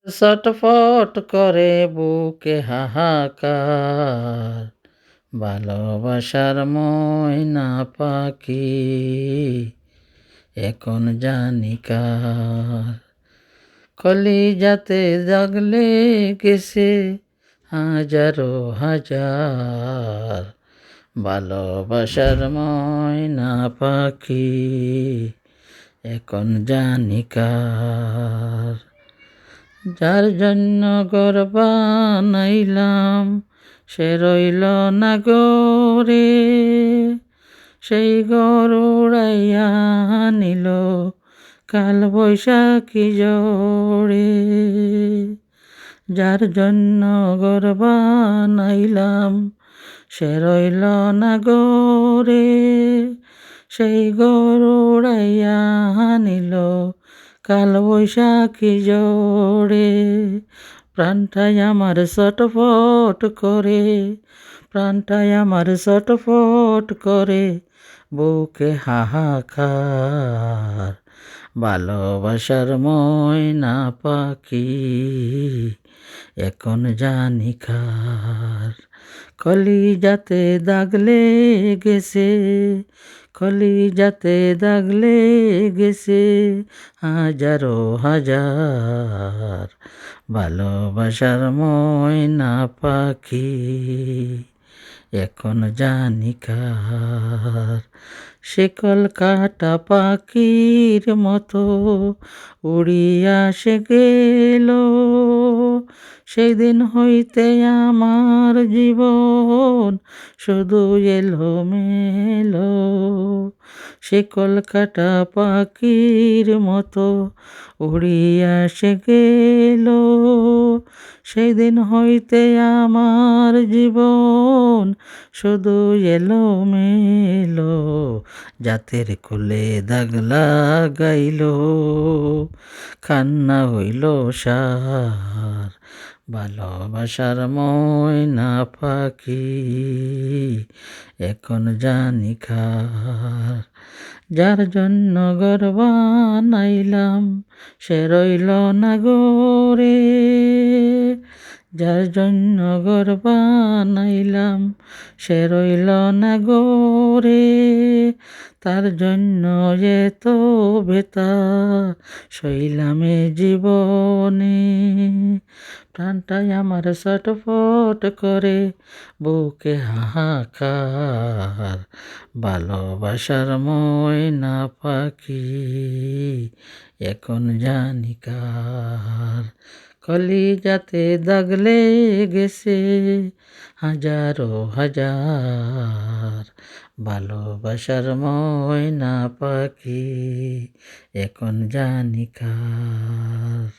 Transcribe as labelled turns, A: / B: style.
A: ছটফট করে বুকে হাহাকার, ভালোবাসার ময়না পাখি এখন জানি কার। কলিজাতে জাগলে গেছে হাজারো হাজার, ভালোবাসার ময়না পাখি এখন জানি কার। যার জন্য ঘর বানাইলাম সে রইল না গরে, সেই ঘর উড়াইয়া নিল কাল বৈশাখী ঝড়ে। যার জন্য ঘর বানাইলাম সে রইল না গরে, সেই ঘর উড়াইয়া নিল কাল বৈশাখী ঝড়ে। প্রাণটাই আমার ছটফট করে, প্রাণটাই আমার ছটফট করে বুকে হাহাকার, ভালোবাসার ময়না পাখি এখন জানি কার। কলিজাতে দাগ লেগেছে, কলিজাতে দাগ লেগেছে হাজারো হাজার, ভালোবাসার ময়না পাখি এখন জানি কার। শিকল কাটা পাখির মতো উড়িয়া সে গেল, সেই দিন হইতে আমার জীবন শুধু এলোমেলো। শিকল কাটা পাখির মতো উড়িয়া সে গেল, সেই দিন হইতে আমার জীবন শুধু এলোমেলো। জাতের কোলে দাগ লাগাইল, কান্না হইল সার, ভালোবাসার ময়না পাখি এখন জানি কার। যার জন্য ঘর বানাইলাম সে রইল না গরে, যার জন্য ঘর বানাইলাম সে রইল না গরে, তার জন্য এত বেতা সইলামে জীবনে। প্রাণটাই আমার ছটফট করে বুকে হাহাকার, ভালোবাসার ময়না পাখি এখন জানি কার। কলিজাতে দাগ লেগেছে হাজারো হাজার, ভালোবাসার ময়না পাখি এখন জানি কার।